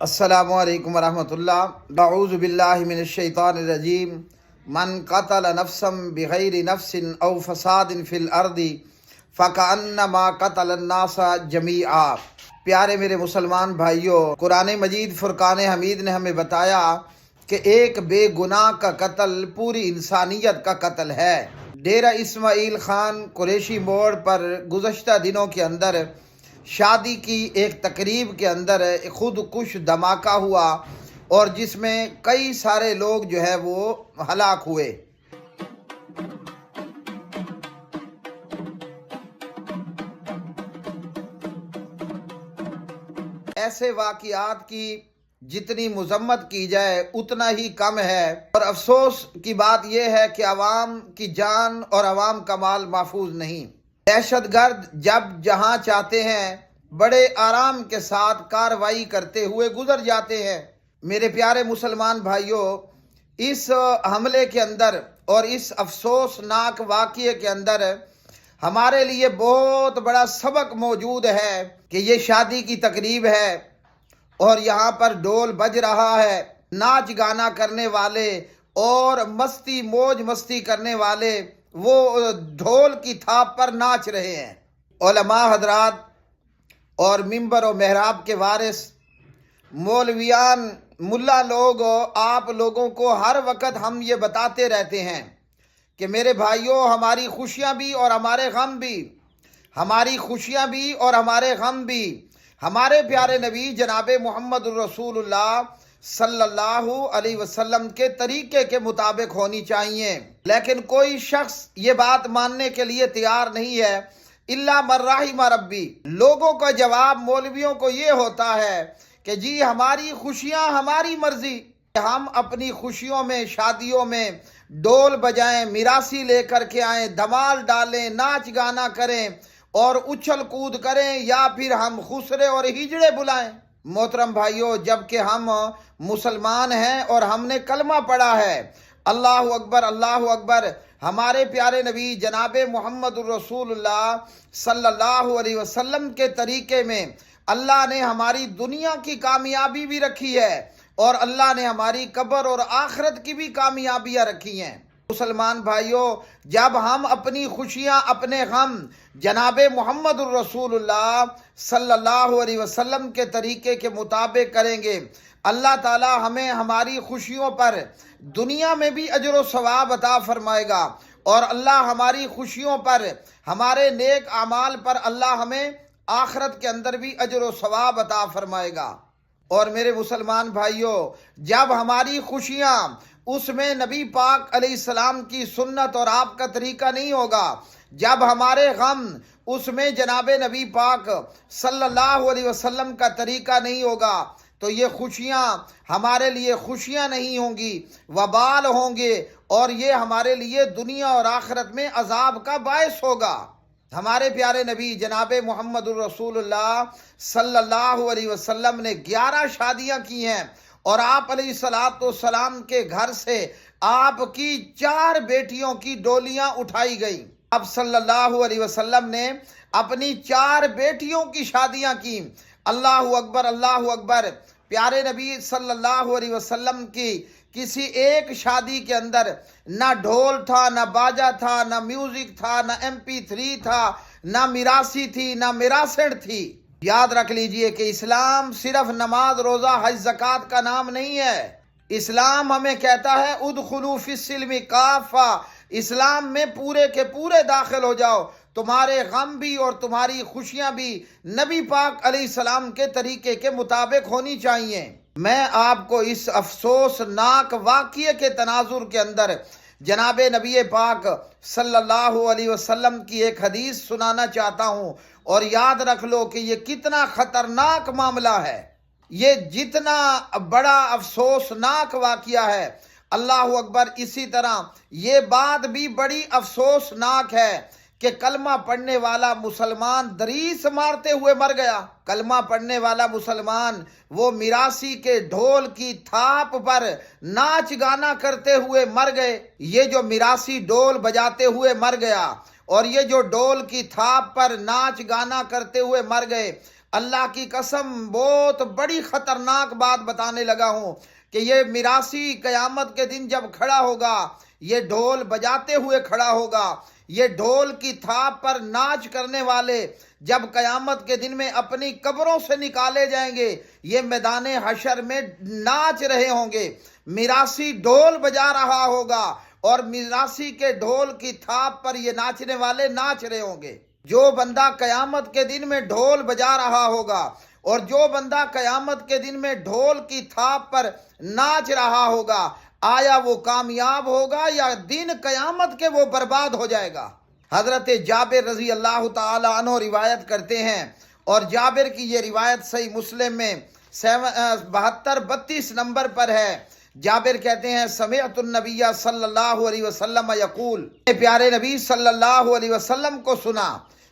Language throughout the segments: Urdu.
السلام علیکم ورحمۃ اللہ۔ اعوذ باللہ من الشیطان الرجیم۔ من قتل نفسا بغیر نفس او فساد فی الارض فکأنما قتل الناس جمیعا۔ پیارے میرے مسلمان بھائیوں، قرآن مجید فرقان حمید نے ہمیں بتایا کہ ایک بے گناہ کا قتل پوری انسانیت کا قتل ہے۔ ڈیرہ اسماعیل خان قریشی موڑ پر گزشتہ دنوں کے اندر شادی کی ایک تقریب کے اندر خود کش دھماکہ ہوا اور جس میں کئی سارے لوگ جو ہے وہ ہلاک ہوئے۔ ایسے واقعات کی جتنی مذمت کی جائے اتنا ہی کم ہے، اور افسوس کی بات یہ ہے کہ عوام کی جان اور عوام کا مال محفوظ نہیں۔ دہشت گرد جب جہاں چاہتے ہیں بڑے آرام کے ساتھ کارروائی کرتے ہوئے گزر جاتے ہیں۔ میرے پیارے مسلمان بھائیوں، اس حملے کے اندر اور اس افسوسناک واقعے کے اندر ہمارے لیے بہت بڑا سبق موجود ہے کہ یہ شادی کی تقریب ہے اور یہاں پر ڈھول بج رہا ہے، ناچ گانا کرنے والے اور مستی موج مستی کرنے والے وہ ڈھول کی تھاپ پر ناچ رہے ہیں۔ علماء حضرات اور ممبر و محراب کے وارث مولویان ملا لوگ آپ لوگوں کو ہر وقت ہم یہ بتاتے رہتے ہیں کہ میرے بھائیوں، ہماری خوشیاں بھی اور ہمارے غم بھی، ہماری خوشیاں بھی اور ہمارے غم بھی ہمارے پیارے نبی جناب محمد الرسول اللہ صلی اللہ علیہ وسلم کے طریقے کے مطابق ہونی چاہیے، لیکن کوئی شخص یہ بات ماننے کے لیے تیار نہیں ہے الا من رحم ربی۔ لوگوں کا جواب مولویوں کو یہ ہوتا ہے کہ جی ہماری خوشیاں ہماری مرضی، ہم اپنی خوشیوں میں شادیوں میں ڈول بجائیں، میراثی لے کر کے آئیں، دھمال ڈالیں، ناچ گانا کریں اور اچھل کود کریں، یا پھر ہم خسرے اور ہجڑے بلائیں۔ محترم بھائیوں، جب کہ ہم مسلمان ہیں اور ہم نے کلمہ پڑھا ہے، اللہ اکبر اللہ اکبر، ہمارے پیارے نبی جناب محمد الرسول اللہ صلی اللہ علیہ وسلم کے طریقے میں اللہ نے ہماری دنیا کی کامیابی بھی رکھی ہے اور اللہ نے ہماری قبر اور آخرت کی بھی کامیابیاں رکھی ہیں۔ مسلمان بھائیوں، جب ہم اپنی خوشیاں اپنے غم جناب محمد الرسول اللہ صلی اللہ علیہ وسلم کے طریقے کے مطابق کریں گے، اللہ تعالی ہمیں ہماری خوشیوں پر دنیا میں بھی اجر و ثواب عطا فرمائے گا، اور اللہ ہماری خوشیوں پر، ہمارے نیک اعمال پر اللہ ہمیں آخرت کے اندر بھی اجر و ثواب عطا فرمائے گا۔ اور میرے مسلمان بھائیوں، جب ہماری خوشیاں اس میں نبی پاک علیہ السلام کی سنت اور آپ کا طریقہ نہیں ہوگا، جب ہمارے غم اس میں جناب نبی پاک صلی اللہ علیہ وسلم کا طریقہ نہیں ہوگا، تو یہ خوشیاں ہمارے لیے خوشیاں نہیں ہوں گی، وبال ہوں گے، اور یہ ہمارے لیے دنیا اور آخرت میں عذاب کا باعث ہوگا۔ ہمارے پیارے نبی جناب محمد الرسول اللہ صلی اللہ علیہ وسلم نے 11 شادیاں کی ہیں، اور آپ علیہ الصلوۃ والسلام کے گھر سے آپ کی 4 بیٹیوں کی ڈولیاں اٹھائی گئیں۔ آپ صلی اللہ علیہ وسلم نے اپنی 4 بیٹیوں کی شادیاں کی۔ اللہ اکبر اللہ اکبر۔ پیارے نبی صلی اللہ علیہ وسلم کی کسی ایک شادی کے اندر نہ ڈھول تھا، نہ باجا تھا، نہ میوزک تھا، نہ MP3 تھا، نہ میراثی تھی، نہ میراسنڈ تھی۔ یاد رکھ لیجئے کہ اسلام صرف نماز روزہ حج زکوٰۃ کا نام نہیں ہے۔ اسلام ہمیں کہتا ہے ادخلوا فی السلم کافہ، اسلام میں پورے کے پورے داخل ہو جاؤ، تمہارے غم بھی اور تمہاری خوشیاں بھی نبی پاک علیہ السلام کے طریقے کے مطابق ہونی چاہیے۔ میں آپ کو اس افسوسناک واقعے کے تناظر کے اندر جناب نبی پاک صلی اللہ علیہ وسلم کی ایک حدیث سنانا چاہتا ہوں، اور یاد رکھ لو کہ یہ کتنا خطرناک معاملہ ہے، یہ جتنا بڑا افسوسناک واقعہ ہے، اللہ اکبر، اسی طرح یہ بات بھی بڑی افسوسناک ہے کہ کلمہ پڑھنے والا مسلمان دریس مارتے ہوئے مر گیا۔ کلمہ پڑھنے والا مسلمان وہ میراثی کے ڈھول کی تھاپ پر ناچ گانا کرتے ہوئے مر گئے۔ یہ جو میراثی ڈھول بجاتے ہوئے مر گیا اور یہ جو ڈھول کی تھاپ پر ناچ گانا کرتے ہوئے مر گئے، اللہ کی قسم بہت بڑی خطرناک بات بتانے لگا ہوں کہ یہ میراثی قیامت کے دن جب کھڑا ہوگا، یہ ڈھول بجاتے ہوئے کھڑا ہوگا، یہ ڈھول کی تھاپ پر ناچ کرنے والے جب قیامت کے دن میں اپنی قبروں سے نکالے جائیں گے، یہ میدان حشر میں ناچ رہے ہوں گے، میراثی ڈھول بجا رہا ہوگا اور میراثی کے ڈھول کی تھاپ پر یہ ناچنے والے ناچ رہے ہوں گے۔ جو بندہ قیامت کے دن میں ڈھول بجا رہا ہوگا اور جو بندہ قیامت کے دن میں ڈھول کی تھاپ پر ناچ رہا ہوگا، آیا وہ کامیاب ہوگا یا دن قیامت کے وہ برباد ہو جائے گا؟ حضرت جابر رضی اللہ تعالی عنہ روایت کرتے ہیں، اور جابر کی یہ روایت صحیح مسلم میں 72-32 نمبر پر ہے۔ جابر کہتے ہیں سمعت النبی صلی اللہ علیہ وسلم یقول، پیارے نبی صلی اللہ علیہ وسلم کو سنا۔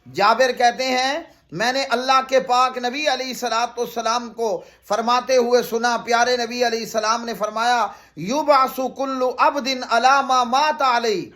جابر کہتے ہیں میں نے اللہ کے پاک نبی علیہ الصلوۃ والسلام کو فرماتے ہوئے سنا، پیارے نبی علیہ السلام نے فرمایا یبعث کل عبد علی ما مات علیہ،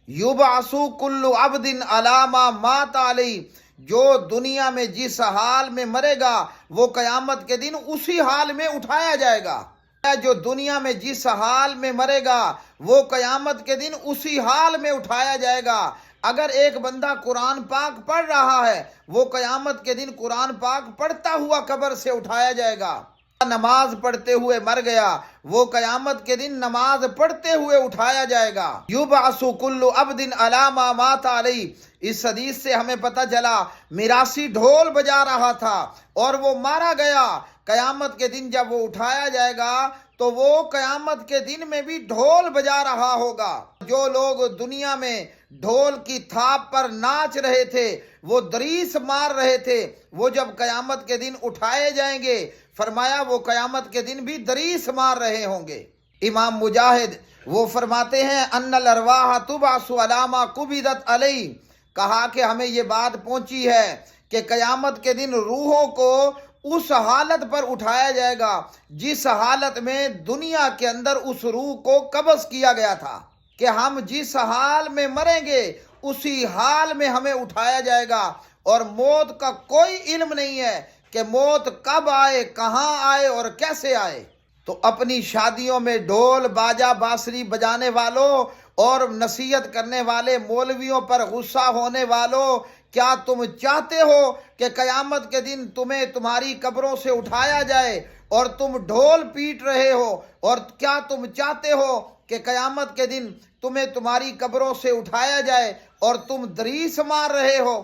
یبعث کل عبد علی ما مات علیہ، جو دنیا میں جس حال میں مرے گا وہ قیامت کے دن اسی حال میں اٹھایا جائے گا۔ جو دنیا میں جس حال میں مرے گا وہ قیامت کے دن اسی حال میں اٹھایا جائے گا۔ اگر ایک بندہ قرآن پاک پڑھ رہا ہے وہ قیامت کے دن قرآن پاک پڑھتا ہوا قبر سے اٹھایا جائے گا۔ نماز پڑھتے ہوئے مر گیا وہ قیامت کے دن نماز پڑھتے ہوئے اٹھایا جائے گا۔ یبعث کل عبد علی ما مات علیہ، اس حدیث سے ہمیں پتہ چلا میراثی ڈھول بجا رہا تھا اور وہ مارا گیا، قیامت کے دن جب وہ اٹھایا جائے گا تو وہ قیامت کے دن میں بھی ڈھول بجا رہا ہوگا۔ جو لوگ دنیا میں ڈھول کی تھاپ پر ناچ رہے تھے، وہ دریس مار رہے تھے، وہ جب قیامت کے دن اٹھائے جائیں گے فرمایا وہ قیامت کے دن بھی دریس مار رہے ہوں گے۔ امام مجاہد وہ فرماتے ہیں ان الارواح تبعث علی ما قبضت علیہ، کہا کہ ہمیں یہ بات پہنچی ہے کہ قیامت کے دن روحوں کو اس حالت پر اٹھایا جائے گا جس حالت میں دنیا کے اندر اس روح کو قبض کیا گیا تھا، کہ ہم جس حال میں مریں گے اسی حال میں ہمیں اٹھایا جائے گا، اور موت کا کوئی علم نہیں ہے کہ موت کب آئے، کہاں آئے اور کیسے آئے۔ تو اپنی شادیوں میں ڈھول باجا بانسری بجانے والوں اور نصیحت کرنے والے مولویوں پر غصہ ہونے والوں، کیا تم چاہتے ہو کہ قیامت کے دن تمہیں تمہاری قبروں سے اٹھایا جائے اور تم ڈھول پیٹ رہے ہو؟ اور کیا تم چاہتے ہو کہ قیامت کے دن تمہیں تمہاری قبروں سے اٹھایا جائے اور تم دریس مار رہے ہو؟